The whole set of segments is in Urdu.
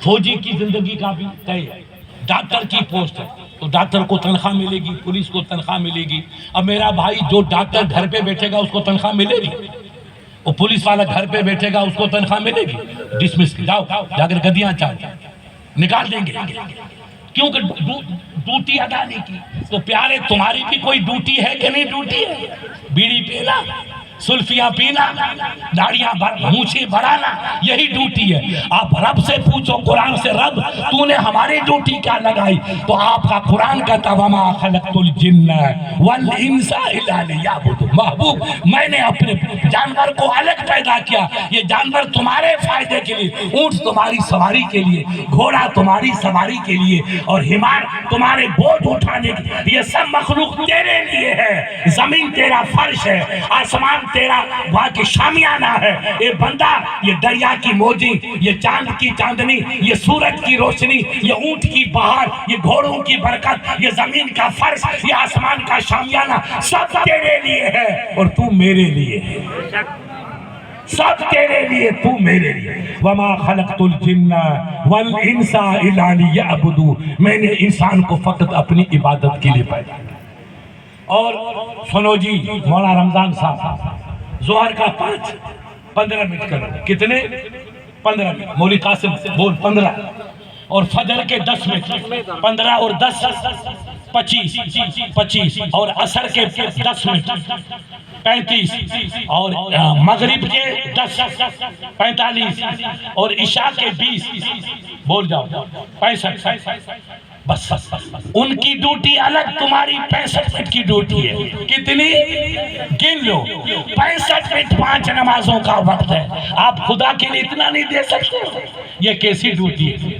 فوجی کی زندگی کا بھی طے ہے، ڈاکٹر کی پوسٹ ہے تو ڈاکٹر کو تنخواہ ملے گی، پولیس کو تنخواہ ملے گی۔ اب میرا بھائی جو ڈاکٹر گھر پہ بیٹھے گا اس کو تنخواہ ملے گی، وہ پولیس والا گھر پہ بیٹھے گا اس کو تنخواہ ملے گی؟ ڈسمس، جاؤ جا کر گدیاں چاہیے نکال دیں گے، کیونکہ ڈیوٹی ادا نہیں کی۔ تو پیارے تمہاری بھی کوئی ڈیوٹی ہے کہ نہیں ڈیوٹی ہے؟ بیڑی پینا، سلفیاں پینا، داڑیاں مونچھیں بڑھانا، یہی ڈیوٹی ہے۔ آپ رب سے پوچھو قرآن سے، رب تو نے ہماری ڈیوٹی کیا لگائی؟ تو آپ کا قرآن کہتا وَمَا خَلَقْتُ الْجِنَّ وَالْإِنسَ إِلَّا لِيَعْبُدُونِ۔ محبوب میں نے اپنے جانور کو الگ پیدا کیا، یہ جانور تمہارے فائدے کے لیے، اونٹ تمہاری سواری کے لیے، گھوڑا تمہاری سواری کے لیے، اور حمار تمہارے بوجھ اٹھانے کے لیے، یہ سب مخلوق تیرے لیے ہے۔ زمین تیرا فرش ہے، آسمان تیرا وہاں کی شامیانہ ہے۔ اے بندہ، یہ دریا کی موجیں، یہ چاند کی چاندنی، یہ سورج کی روشنی، یہ اونٹ کی بہار، یہ گھوڑوں کی برکت، یہ زمین کا فرش، یہ آسمان کا شامیانہ، سب تیرے لیے ہے اور تو میرے لیے ہے۔ سب تیرے لیے، تو میرے لیے۔ وَمَا خَلَقْتُ الْجِنَّ وَالْإِنسَ إِلَّا لِيَعْبُدُونِ۔ میں نے انسان کو فقط اپنی عبادت کے لیے پیدا کیا۔ اور سنو جی مولانا رمضان صاحب، ظہر کا 15 منٹ کرو، کتنے؟ 15 منٹ، مولوی قاسم بول 15، اور فجر کے 10 منٹ، 15 اور 10 25، اور عصر کے 10 منٹ 35، اور مغرب کے 10 45، اور عشاء کے 20، بول جاؤ 65۔ بس ان کی ڈیوٹی الگ، تمہاری 65 منٹ کی ڈیوٹی ہے۔ کتنی؟ گن لو، 65 منٹ 5 نمازوں کا وقت ہے۔ آپ خدا کے لیے اتنا نہیں دے سکتے؟ یہ کیسی ڈیوٹی ہے؟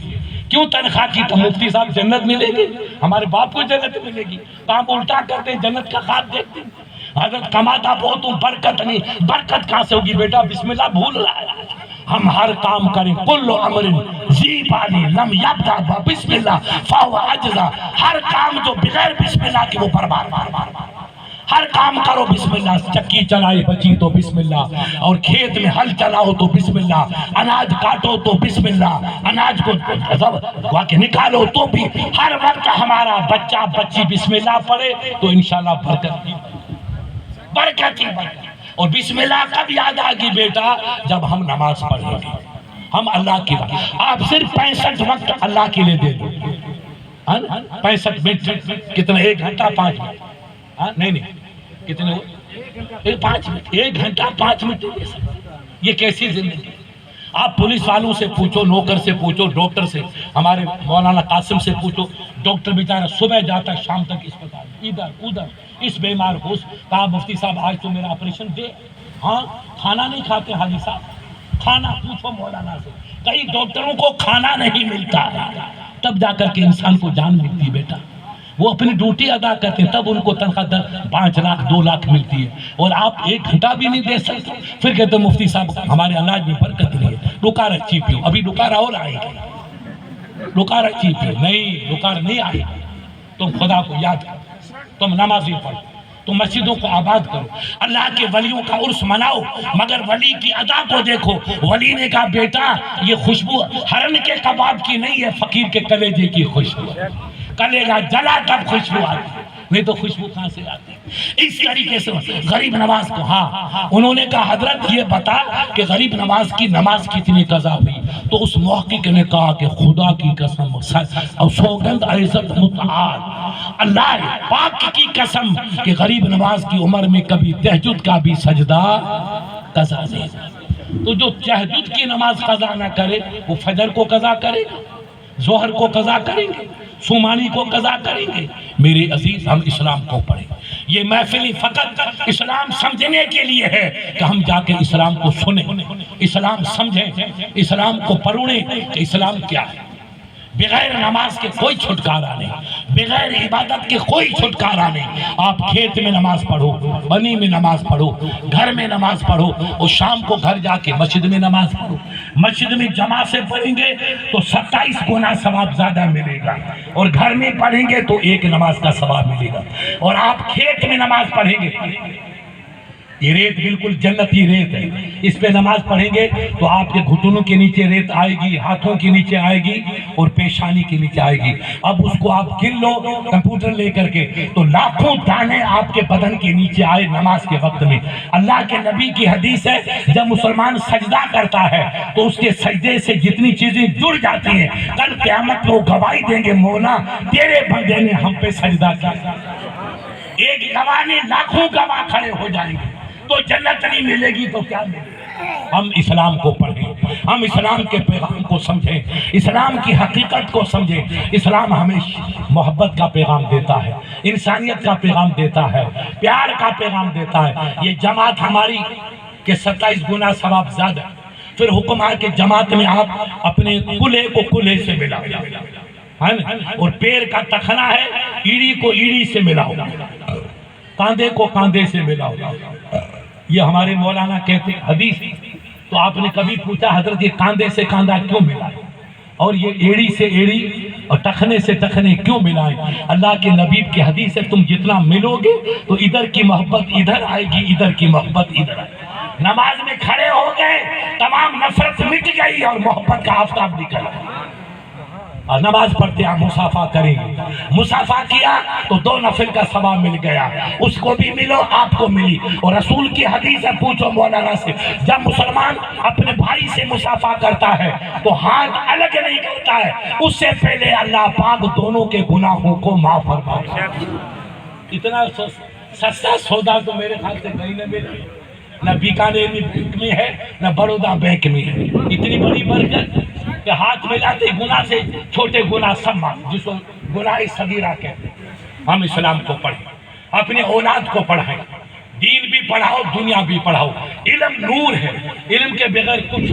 کیوں تنخواہ کی؟ تو مفتی صاحب جنت ملے گی، ہمارے باپ کو جنت ملے گی، تو ہم الٹا کرتے ہیں، جنت کا خواب دیکھتے ہیں۔ حضرت کماتا بہت ہوں، برکت نہیں، برکت کہاں سے ہوگی بیٹا؟ بسم اللہ بھول رہا ہے۔ ہم ہر کام کریں، کل امر ذی بال لم یبدأ بسم اللہ فہو اجزا، ہر کام جو بغیر بسم اللہ کے وہ برباد۔ ہر کام کرو بسم اللہ، چکی چلائی بچی تو بسم اللہ، اور کھیت میں ہل چلاؤ تو بسم اللہ، اناج کاٹو تو بسم اللہ، اناج کو واقع نکالو تو بھی، ہر وقت ہمارا بچہ بچی بسم اللہ پڑھے تو انشاءاللہ برکت ہی برکت۔ اور بسم اللہ کب یاد آگی بیٹا؟ جب ہم نماز پڑھیں گے، ہم اللہ کی بات۔ آپ صرف 65 وقت اللہ کے لیے دے دو، 65 منٹ کتنا؟ 1 گھنٹہ 5 منٹ، نہیں کتنے ہو؟ 5 منٹ، 1 گھنٹہ 5 منٹ۔ یہ کیسی زندگی؟ آپ پولیس والوں سے پوچھو، نوکر سے پوچھو، ڈاکٹر سے، ہمارے مولانا قاسم سے پوچھو، ڈاکٹر بیچارہ صبح جاتا شام تک اسپتال، ادھر ادھر، اس بیمار کو کہا مفتی صاحب آج تو میرا آپریشن دے۔ ہاں، کھانا نہیں کھاتے حاجی صاحب، کھانا پوچھو مولانا سے، کئی ڈاکٹروں کو کھانا نہیں ملتا ہے، تب جا کر کے انسان کو جان ملتی بیٹا۔ وہ اپنی ڈیوٹی ادا کرتے ہیں، تب ان کو تنخواہ 5 لاکھ 2 لاکھ ملتی ہے، اور آپ 1 گھنٹہ بھی نہیں دے سکتے۔ پھر کہتے ہیں مفتی صاحب ہمارے اناج میں برکت نہیں ہے، ڈکار اچھی پیو۔ ابھی ڈکار اور آئے گی، ڈکار اچھی پیو، نہیں ڈکار نہیں آئے گی۔ تم خدا کو یاد کرو، تم نمازی پڑھو، تم مسجدوں کو آباد کرو، اللہ کے ولیوں کا عرس مناؤ، مگر ولی کی ادا کو دیکھو۔ ولی نے کہا بیٹا یہ خوشبو ہرن کے کباب کی نہیں ہے، فقیر کے کلیجے کی خوشبو ہے، کلیجہ جلا تب خوشبو آتی، نہیں تو خوشبو کہاں سے آتی؟ اس طریقے سے غریب نواز کو، ہاں انہوں نے کہا حضرت یہ بتا کہ غریب نواز کی نماز کتنی قضا ہوئی؟ تو اس محقق نے کہا کہ خدا کی قسم اور سوگند عزت متعال، اللہ پاک کی قسم کہ غریب نواز کی عمر میں کبھی تہجد کا بھی سجدہ قضا نہیں۔ تو جو تہجد کی نماز قضا نہ کرے وہ فجر کو قضا کرے گا، ظہر کو قضا کریں گے، صومانی کو قضا کریں گے۔ میرے عزیز ہم اسلام کو پڑھیں، یہ محفلی فقط اسلام سمجھنے کے لیے ہے کہ ہم جا کے اسلام کو سنیں، اسلام سمجھیں، اسلام کو پڑھیں کہ اسلام کیا ہے۔ بغیر نماز کے کوئی چھٹکارا نہیں، بغیر عبادت کے کوئی چھٹکارا نہیں۔ آپ کھیت میں نماز پڑھو، بنی میں نماز پڑھو، گھر میں نماز پڑھو، اور شام کو گھر جا کے مسجد میں نماز پڑھو۔ مسجد میں جماعت سے پڑھیں گے تو 27 گنا ثواب زیادہ ملے گا، اور گھر میں پڑھیں گے تو 1 نماز کا ثواب ملے گا۔ اور آپ کھیت میں نماز پڑھیں گے یہ ریت بالکل جنتی ریت ہے، اس پہ نماز پڑھیں گے تو آپ کے گھٹنوں کے نیچے ریت آئے گی، ہاتھوں کے نیچے آئے گی اور پیشانی کے نیچے آئے گی۔ اب اس کو آپ گن لو کمپیوٹر لے کر کے، تو لاکھوں دانے آپ کے بدن کے نیچے آئے نماز کے وقت میں۔ اللہ کے نبی کی حدیث ہے جب مسلمان سجدہ کرتا ہے تو اس کے سجدے سے جتنی چیزیں جڑ جاتی ہیں، کل قیامت میں وہ گواہی دیں گے، مولا تیرے بندے نے ہم پہ سجدہ کیا۔ ایک گواہ نے لاکھوں گواہ کھڑے ہو جائیں گے، تو جنت نہیں ملے گی تو کیا ملے گی؟ ہم اسلام کو پڑھیں، ہم اسلام کے پیغام کو سمجھیں، اسلام کی حقیقت کو سمجھیں۔ اسلام ہمیں محبت کا پیغام دیتا ہے، انسانیت کا پیغام دیتا ہے، پیار کا پیغام دیتا ہے۔ یہ جماعت ہماری کہ 27 گنا ثواب زیادہ، پھر حکم ہے کہ جماعت میں آپ اپنے کلہے کو کلہے سے ملاؤ، اور پیر کا تخنا ہے ایڑی کو ایڑی سے ملاؤ، کاندھے کو کاندھے سے ملاؤ۔ یہ ہمارے مولانا کہتے ہیں حدیث، تو آپ نے کبھی پوچھا حضرت یہ کاندھے سے کاندھا کیوں ملائے اور یہ ایڑی سے ایڑی اور ٹخنے سے ٹخنے کیوں ملائے؟ اللہ کے نبی کی حدیث ہے تم جتنا ملو گے تو ادھر کی محبت ادھر آئے گی، ادھر کی محبت ادھر آئے گی۔ نماز میں کھڑے ہو گئے، تمام نفرت مٹ گئی اور محبت کا آفتاب نکل گیا۔ اور نماز پڑھتے آپ مصافحہ کریں گے، مصافحہ کیا تو 2 نفل کا ثواب مل گیا، اس کو بھی ملو آپ کو ملی۔ اور رسول کی حدیث ہے، پوچھو مولانا سے، جب مسلمان اپنے بھائی سے مصافحہ کرتا ہے تو ہاتھ الگ نہیں کرتا ہے، اس سے پہلے اللہ پاک دونوں کے گناہوں کو معاف فرماتا ہے۔ اتنا سستا سودا تو میرے خیال سے کہیں نہ ملے، نہ بیکانیر بینک میں ہے نہ بڑودا بینک میں ہے۔ اتنی بڑی برکت کہ ہاتھ ملاتے گناہ سے چھوٹے گناہ سب معاف، جس کو گناہ صغیرہ کہتے ہیں۔ ہم اسلام کو پڑھیں، اپنے اولاد کو پڑھائیں، دین بھی پڑھاؤ دنیا بھی پڑھاؤ۔ علم نور ہے، علم کے بغیر کچھ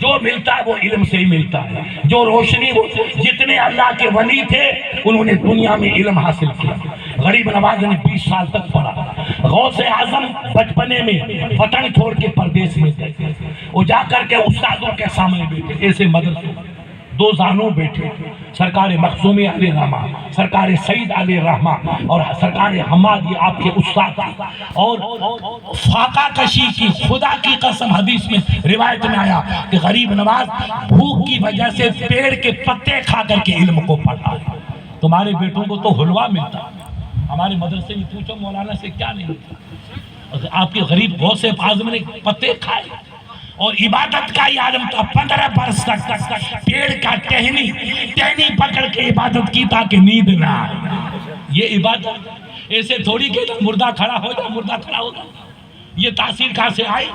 جو ملتا ہے وہ علم سے ہی ملتا ہے۔ جو روشنی جتنے اللہ کے ولی تھے انہوں نے دنیا میں علم حاصل کیا۔ غریب نواز نے 20 سال تک پڑھا، غوث اعظم بچپنے میں وطن چھوڑ کے پردیس میں گئے، وہ جا کر کے استادوں کے سامنے بیٹھے، ایسے مدرسے 2 زانوں بیٹھے، سرکار مخزومی علیہ رحمہ، سرکار سید علیہ رحمہ اور سرکار حماد، یہ آپ کے استاد تھے۔ اور فاقہ کشی کی، خدا کی قسم حدیث میں روایت میں آیا کہ غریب نواز بھوک کی وجہ سے پیڑ کے پتے کھا کر کے علم کو پڑھا۔ تمہارے بیٹوں کو تو حلوہ ملتا، ہمارے مدرسے میں پوچھو مولانا سے کیا نہیں ملتا۔ آپ کے غریب غوث اعظم نے پتے کھائے اور عبادت کا یہ عالم تھا، 15 برس تک پیڑ کا ٹہنی پکڑ کے عبادت کی تاکہ نیند نہ آئے۔ یہ عبادت ایسے تھوڑی کہ مردہ کھڑا ہو جا، مردہ کھڑا ہو جا۔ یہ تاثیر کہاں سے آئی؟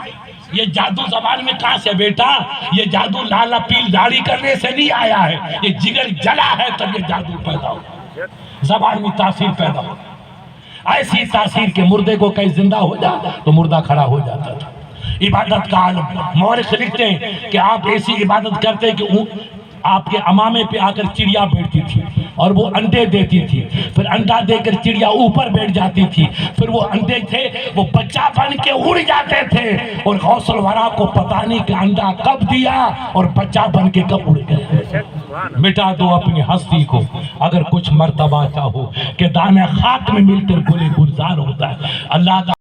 یہ جادو زبان میں کہاں سے بیٹا؟ یہ جادو لالا پیل داڑھی کرنے سے نہیں آیا ہے، یہ جگر جلا ہے تب یہ جادو پیدا ہو، زبان میں تاثیر پیدا ہو۔ ایسی تاثیر کے مردے کو کہیں زندہ ہو جا تو مردہ کھڑا ہو جاتا تھا۔ عبادت کا عالم، مورخ لکھتے ہیں کہ آپ ایسی عبادت کرتے کہ آپ کے امامے پہ آ کر چڑیا بیٹھتی تھی اور وہ انڈے دیتی تھی، پھر انڈا دے کر چڑیا اوپر بیٹھ جاتی تھی، پھر وہ انڈے تھے وہ بچہ بن کے اڑ جاتے تھے، اور غوث الورا کو پتہ نہیں کہ انڈا کب دیا اور بچہ بن کے کب اڑ گئے۔ مٹا دو اپنی ہستی کو اگر کچھ مرتبہ چاہو کہ دانے خاک میں مل کر گلے گلزار ہوتا ہے۔ اللہ کا